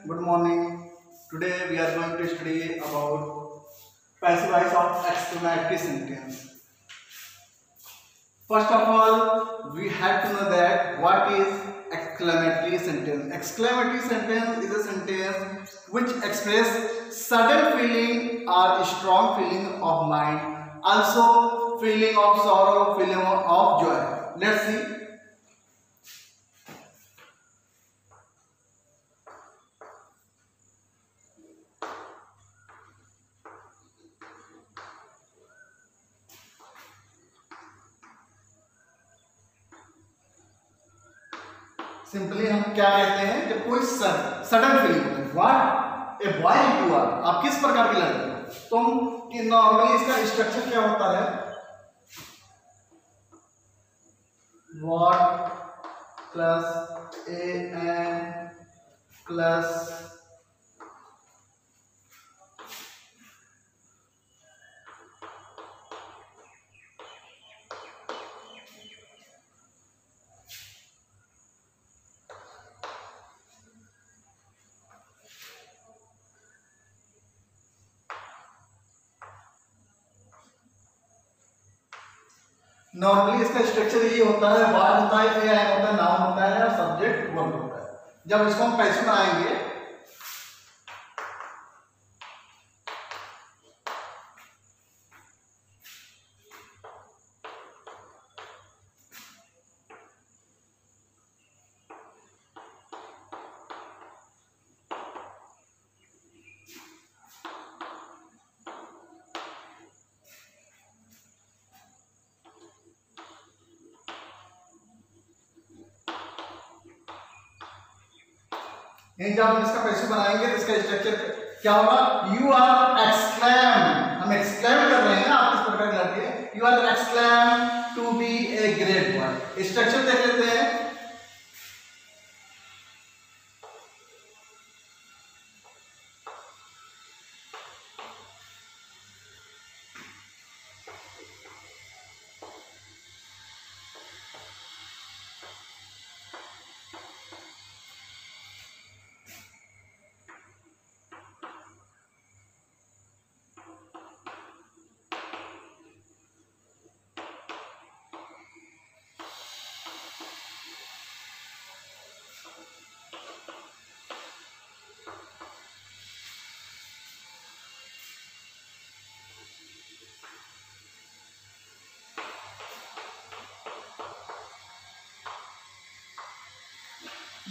good morning. Today we are going to study about passive voice of exclamatory sentence. First of all, we have to know that what is exclamatory sentence. Exclamatory sentence is a sentence which expresses sudden feeling or strong feeling of mind, also feeling of sorrow, feeling of joy. Let's see. Simply हम क्या कहते हैं जब कोई sudden feeling होता है what a boy you are, आप किस प्रकार के लड़के हो तुम, कि नॉर्मली इसका स्ट्रक्चर क्या होता है, what plus a an plus normally इसका स्ट्रक्चर ये होता है, वर्ब होता है, ए एन होता है, नाउन होता है और सब्जेक्ट वर्ब होता है। जब इसको हम पैसिव बनाएंगे जब हम इसका पैसिव बनाएंगे तो इसका स्ट्रक्चर क्या होगा, यू आर एक्सक्लेम, हम एक्सक्लेम कर रहे हैं ना, आप इस प्रकार लड़के you are exclaim to be a great boy. Structure देख लेते हैं,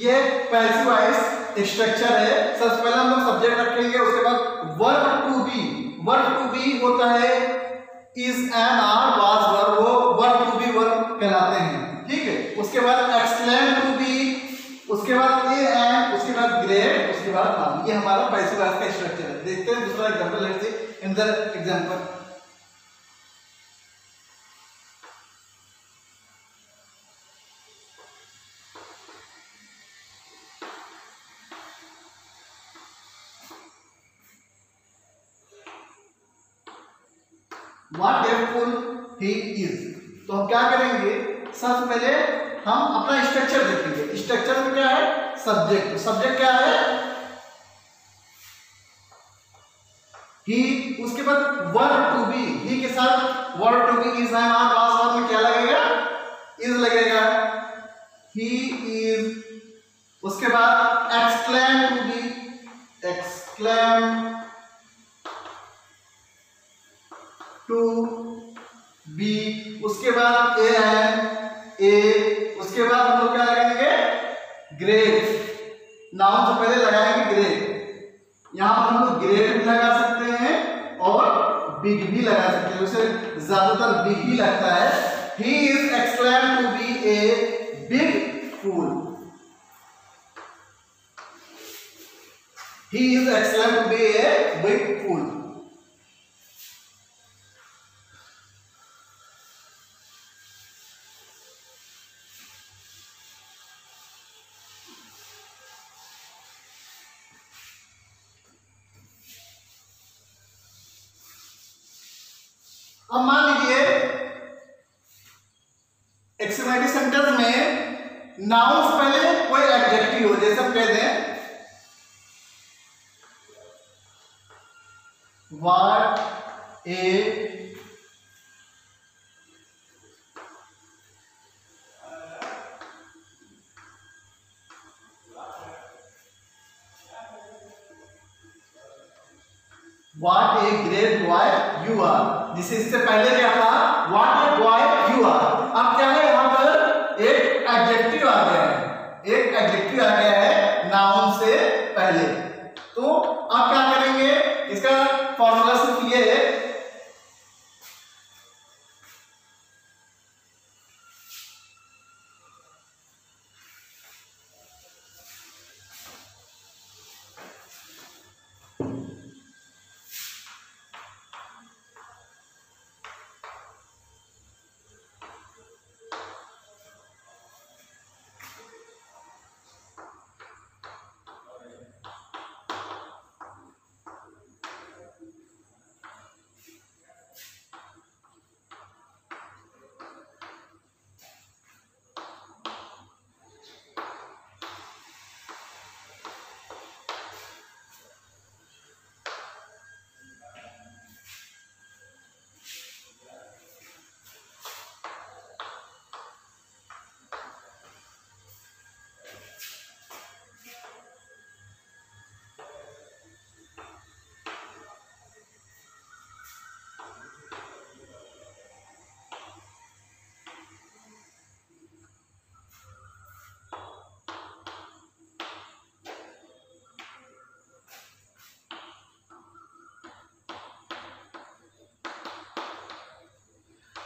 ये पैसिव वॉइस स्ट्रक्चर है। सबसे पहले हम लोग सब्जेक्ट रखेंगे, उसके बाद verb to be, verb to be होता है is am are was verb, वो वर्ब टू बी वर्ब कहलाते हैं, ठीक है। उसके बाद एक्सक्लेम टू बी, उसके बाद ए एन, उसके बाद ग्रेट, उसके बाद नाउन। ये हमारा पैसिव वॉइस का स्ट्रक्चर है। देखते हैं दूसरा example, let's see in the example. What beautiful he is। तो हम क्या करेंगे, सबसे पहले हम अपना स्ट्रक्चर देखेंगे। स्ट्रक्चर में क्या है, सब्जेक्ट, सब्जेक्ट क्या है ही, उसके बाद वर्ब टू बी, ही के साथ verb to be is am are was verb में क्या लगेगा, इज लगेगा, ही इज। उसके बाद exclaim to be, exclaim to be, उसके बाद ए एन, ए, उसके बाद हम लोग क्या लगाएंगे, ग्रेट, नाउन से पहले लगाएंगे ग्रेट। यहां पर हम लोग ग्रेट भी लगा सकते हैं और बिग भी लगा सकते हैं, उसे ज्यादातर बिग ही लगता है। He is exclaim to be a big fool, he is exclaim to be a big fool. अब मान लीजिए एक्सक्लेमेटरी सेंटेंस में नाउन से पहले कोई एडजेक्टिव हो, जैसे हम कह दें what A What a great boy you are। जिसे इससे पहले क्या था, What a boy you are। अब क्या है, यहाँ पर एक एडजेक्टिव आ गया है, एक एडजेक्टिव आ गया है नाउन से पहले। तो आप क्या करेंगे, इसका फॉर्मूला सिर्फ ये है,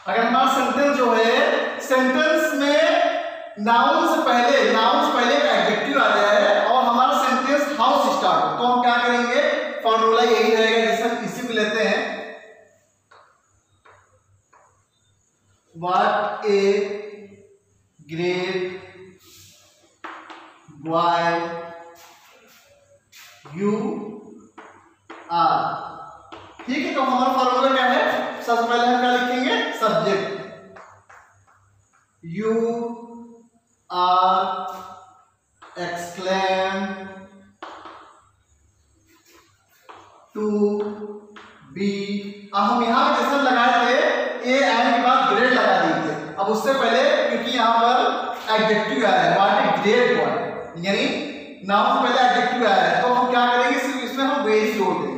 अगर हमारा सेंटेंस जो है, सेंटेंस में नाउन से पहले का एडजेक्टिव आ गया है और हमारा सेंटेंस हाउस स्टार्ट हो, तो हम क्या करेंगे, फॉर्मूला यही रहेगा, जैसे हम इसी को लेते हैं, what a great boy you are. ठीक है, तो हमारा फॉर्मूला क्या है, सबसे पहले हम क्या लिखेंगे, subject, you are exclaim to be. अब हम यहां पे जैसे लगाए थे ए एंड के बाद ग्रेड लगा दिए थे, अब उससे पहले क्योंकि यहां पर एडजेक्टिव आया है, व्हाट ए ग्रेट बॉय, यानी नाउन से पहले एडजेक्टिव आया है, तो हम क्या करेंगे, सिर्फ इसमें हम वेरी जोड़ देंगे।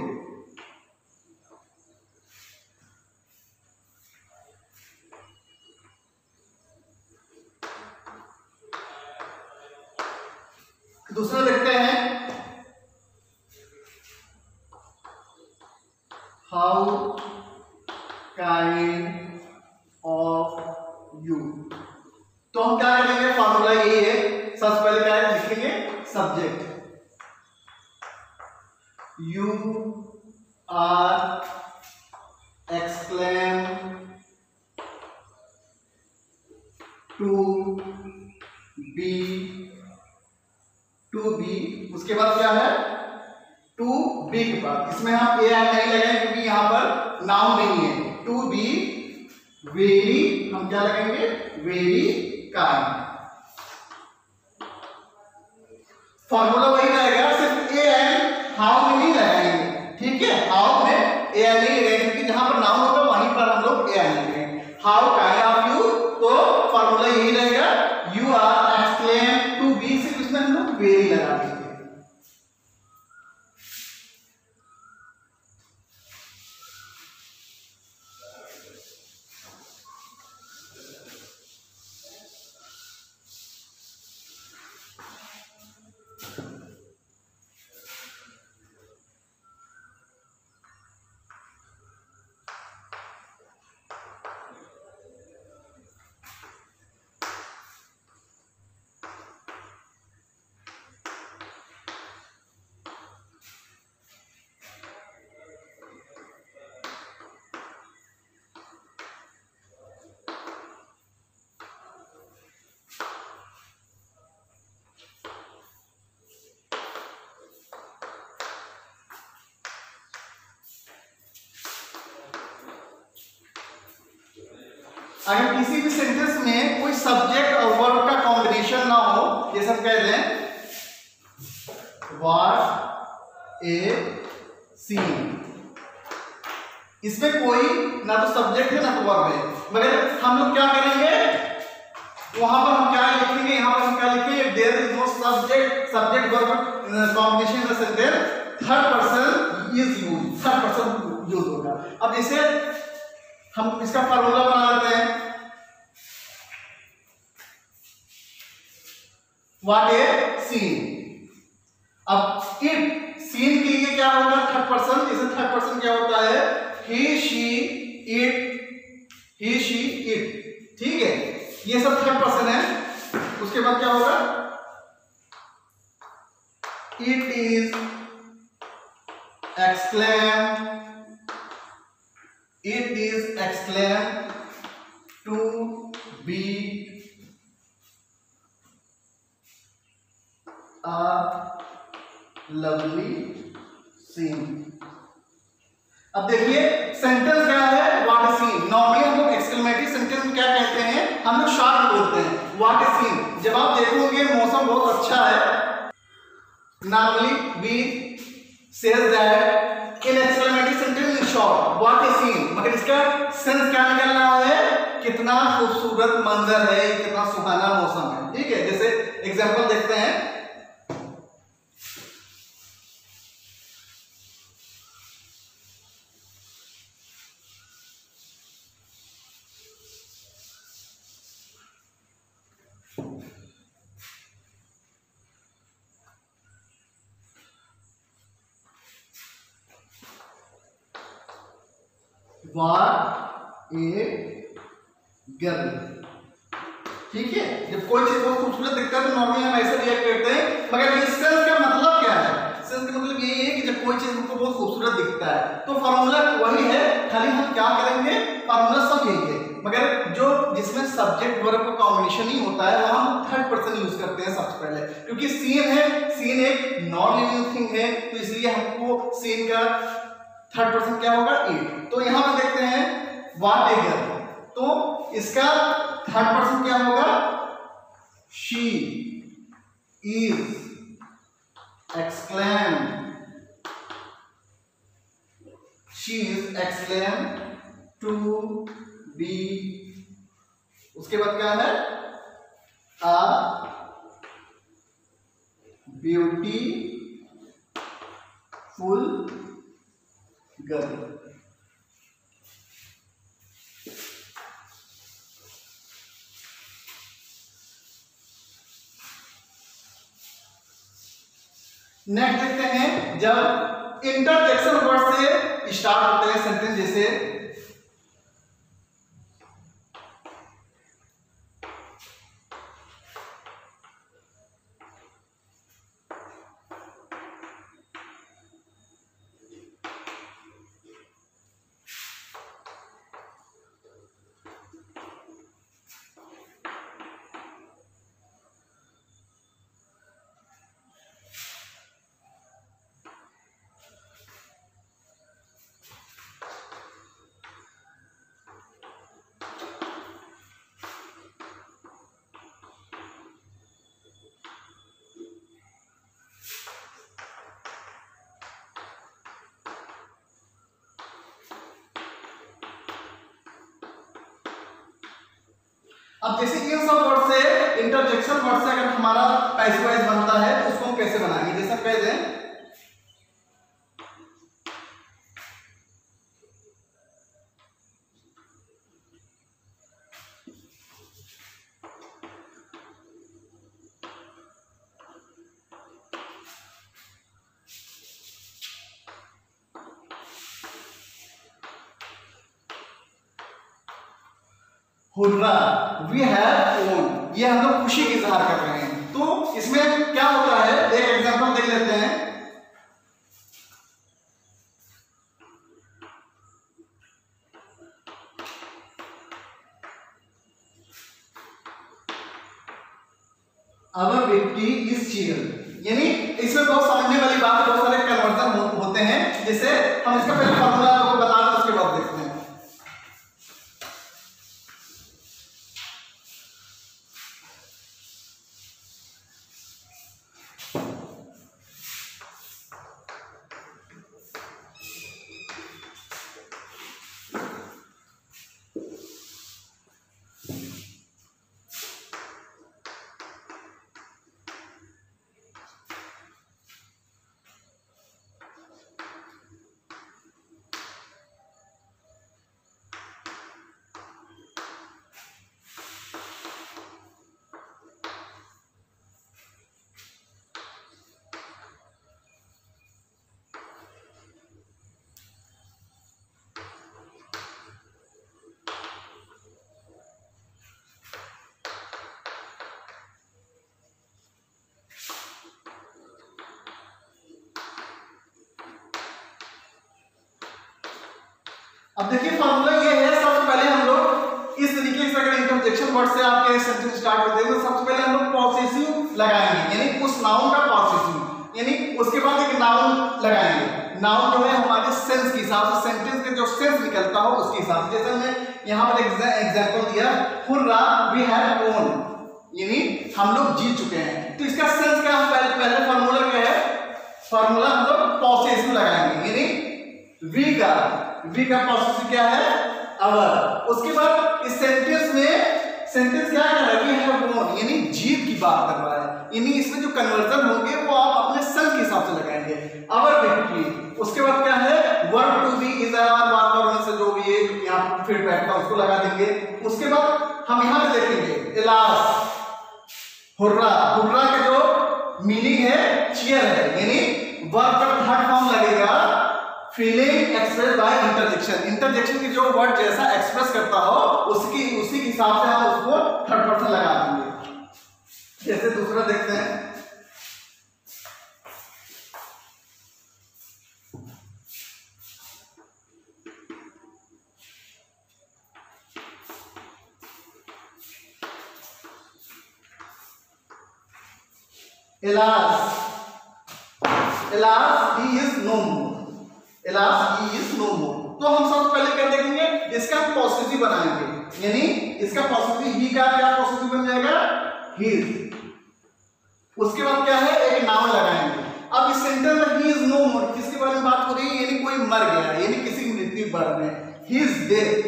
दूसरा देखते हैं, हाउ काइंड ऑफ यू। तो हम क्या करेंगे, फॉर्मूला यही है, सबसे पहले क्या है, लिखेंगे subject, you are exclaim to be, to be, उसके बाद क्या है, टू बी के बाद, इसमें हम ए आई नहीं लगाएंगे क्योंकि यहां पर नाउन नहीं है, टू बी वेरी, हम क्या लगाएंगे, वेरी काइंड। फॉर्मूला वही रहेगा, सिर्फ ए एंड हाउ में नहीं लगाएंगे, ठीक है, हाउ में ए आई नहीं लगाएंगे क्योंकि जहां पर नाउन होगा वहीं पर हम लोग ए आई लगाएंगे। हाउ काइंड ऑफ यू, तो फॉर्मूला यही रहेगा, you are exclaim to be, सिर्फ इसमें हम लोग वेरी लगा देंगे। अगर किसी भी सेंटेंस में कोई सब्जेक्ट और वर्ब का कॉम्बिनेशन ना हो, जैसे हम कह दें व्हाट ए सीन, इसमें कोई ना तो सब्जेक्ट है ना तो वर्ब है, मगर हम लोग क्या करेंगे, वहां पर हम क्या लिखेंगे, यहाँ पर हम क्या लिखेंगे, there is no subject verb combination in the sentence, third person is used, third person use होगा। अब इसे हम इसका फार्मूला बना लेते हैं। व्हाट ए सीन, अब इट सीन के लिए क्या होगा, थर्ड पर्सन, इसे थर्ड पर्सन क्या होता है, he she it, he she it, ठीक है, ये सब थर्ड पर्सन है। उसके बाद क्या होगा, it is exclaim, it is exclaim to be a lovely scene। अब देखिए सेंटेंस क्या है, व्हाट ए सीन। नॉर्मली हम लोग एक्सक्लेमेटरी सेंटेंस में क्या कहते हैं, हम लोग शॉर्ट में बोलते हैं व्हाट ए सीन। जब आप देखोगे मौसम बहुत अच्छा है, normally we says that in exclamatory sentence in short what a scene, मगर इसका सेंस क्या निकल रहा है, कितना खूबसूरत मंजर है, कितना सुहाना मौसम है, ठीक है। जैसे एग्जांपल देखते हैं, व्हाट ए गर्ल, ठीक है। जब कोई चीज बहुत खूबसूरत दिखता है तो नॉर्मली हम ऐसे रिएक्ट करते हैं, मगर इस सेंस का मतलब क्या है, सेंस का मतलब यही है कि जब कोई चीज हमको बहुत खूबसूरत दिखता है तो फार्मूला वही है, खाली हम क्या करेंगे, फार्मूला सब यही है, मगर जो जिसमें सब्जेक्ट वर्ब का कॉम्बिनेशन ही होता है वहां हम थर्ड पर्सन यूज करते हैं सबसे पहले, क्योंकि सीन है, सीन एक नॉन लिविंग थिंग है, तो इसलिए हमको सीन का थर्ड पर्सन क्या होगा, इट। तो यहां पर देखते हैं व्हाट ए गर्ल, तो इसका थर्ड पर्सन क्या होगा, she is exclaim, she is exclaim to be, उसके बाद क्या है, आ ब्यूटीफुल गर्ल। नेक्स्ट देखते हैं, जब इंटरजेक्शन वर्ड से स्टार्ट होते हैं सेंटेंस, जैसे अब जैसे इन सब वर्ड से, इंटरजेक्शन वर्ड से अगर हमारा पैसिव वॉइस बनता है तो उसको हम कैसे बनाएंगे, जैसे कह दें हुर्रा, वी हैव ओन, ये हम लोग खुशी की इजहार कर रहे हैं। तो इसमें क्या होता है, एक एग्जांपल देख लेते हैं। अवर बेटी इज चीयर, यानी इसमें बहुत समझने वाली बात है, बहुत सारे कन्वर्जन होते हैं, जिसे हम इसका पहले फॉर्मूला आपको बता दें, उसके बाद देखते हैं। अब देखिए फॉर्मूला ये है, सबसे पहले हम लोग इस तरीके से अगर इंटरजेक्शन वर्ड से आपके सेंटेंस स्टार्ट होते हैं तो सबसे पहले हम लोग पॉसेसिव लगाएंगे, यानी उस नाउन का पॉसेसिव, यानी उसके बाद एक नाउन लगाएंगे। नाउन जो है हमारे सेंस के हिसाब से, सेंटेंस के जो सेंस निकलता हो उसके हिसाब से। जैसे हमने यहाँ पर एग्जांपल दिया, हुर्रा वी हैव वोन, यानी हम लोग जीत चुके हैं। तो इसका सेंस क्या है, पहले फार्मूला क्या है, फार्मूला हम लोग पॉसेसिव लगाएंगे, यानी वी का पॉसेसिव क्या है, अवर। उसके बाद इस सेंटेंस में सेंटेंस क्या कर रहा है, वी हैव वोन, यानी जीत की बात कर रहा है, यानी इसमें जो कन्वर्जन होंगे वो आप अपने सेंस के हिसाब से लगाएंगे, अवर विक्ट्री। उसके बाद क्या है, verb to be is are से जो भी है यहाँ फिर बैठता उसको लगा देंगे। उसके बाद हम यहाँ पे देखेंगे इलास, हुर्रा, हुर्रा का जो मीनिंग है चीयर है, यानी वर्ब का थर्ड फॉर्म लगेगा feeling express bye interjection. Interjection की जो वर्ड जैसा एक्सप्रेस करता हो उसी के हिसाब से हम उसको थर्ड पर्सन लगा देंगे। जैसे दूसरा देखते हैं, Alas, alas he is no more, alas he is no more। तो हम सबसे पहले क्या देखेंगे, इसका पॉसेसिव बनाएंगे, यानी इसका पॉसेसिव ही का क्या पॉसेसिव बन जाएगा, his। उसके बाद क्या है, एक नाउन लगाएंगे। अब इस सेंटेंस में he is no more किसके बारे में बात हो रही है, यानी कोई मर गया है, यानी किसी की मृत्यु बारे में, his death,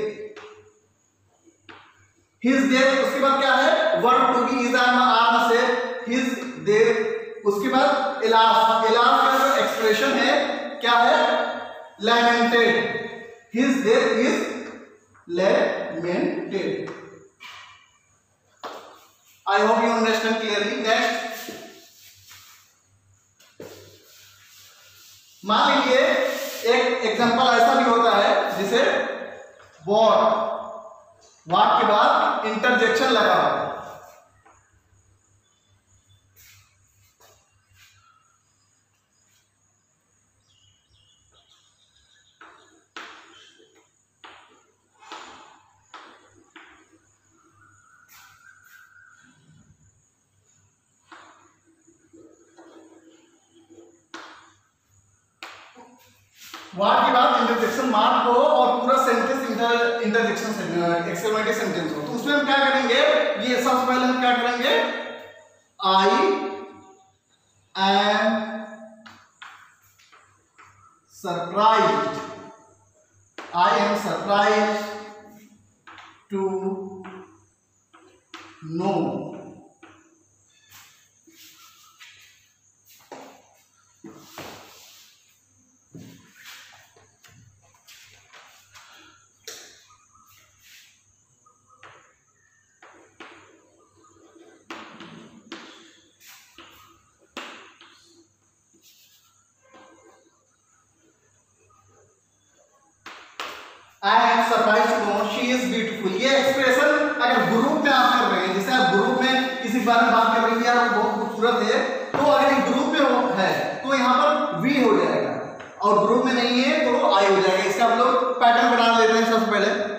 his death। उसके बाद क्या है, verb to be is are से his death। उसके बाद इलास, इलास का जो एक्सप्रेशन है क्या है, lamented, his death is lamented। I hope you understand clearly। next, मान लीजिए एक एग्जांपल ऐसा भी होता है जिसे what के बाद इंटरजेक्शन लगा हुआ है। वाट के बाद इंटरजेक्शन मार्क हो और पूरा सेंटेंस इंटरजेक्शन एक्सक्लेमेटरी सेंटेंस हो, तो उसमें हम क्या करेंगे, ये सबसे पहले हम क्या करेंगे, I am surprised, I am surprised to know. I am surprised to know she is beautiful। ये एक्सप्रेशन अगर ग्रुप में आप कर रहे हैं, जैसे आप ग्रुप में किसी बारे में बात कर रहे हैं यार वो बहुत खूबसूरत है, तो अगर ये ग्रुप में है तो यहाँ पर वी हो जाएगा, और ग्रुप में नहीं है तो आई हो जाएगा। इसका हम लोग पैटर्न बना लेते हैं सबसे पहले।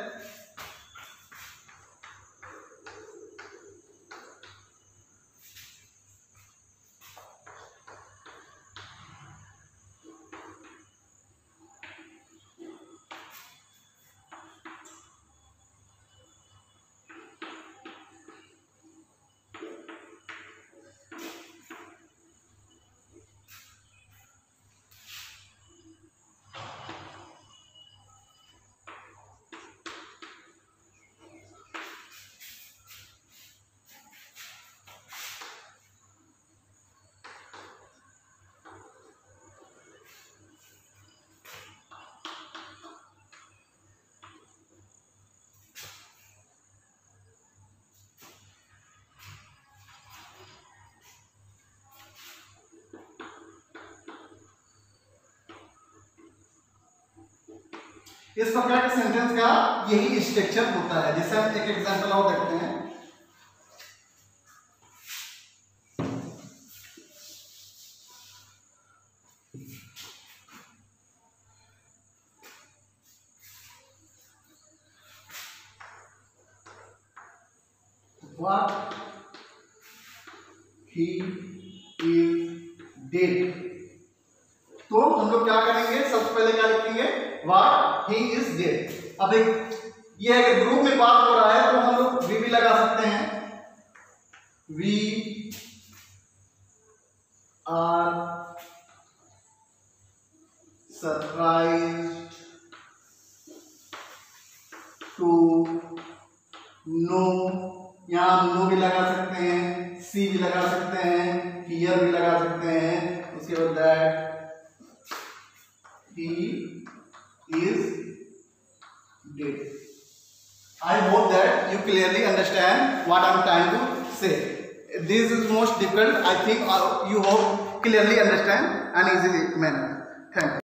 इस प्रकार के सेंटेंस का यही स्ट्रक्चर होता है। जैसे हम एक एग्जांपल और देखते हैं, व्हाट ही इज डेड। तो हम लोग क्या करेंगे, सबसे पहले क्या लिखेंगे, व्हाट ही इज डेड। अब एक ये अगर ग्रुप में बात हो रहा है तो हम लोग वी भी लगा सकते हैं, we are surprised to know, यहां हम नो भी लगा सकते हैं, सी भी लगा सकते हैं, हियर भी लगा सकते हैं। उसके बाद that he is dead. I hope that you clearly understand what I am trying to say. This is most difficult. I think you hope clearly understand and easily manner. Thank you.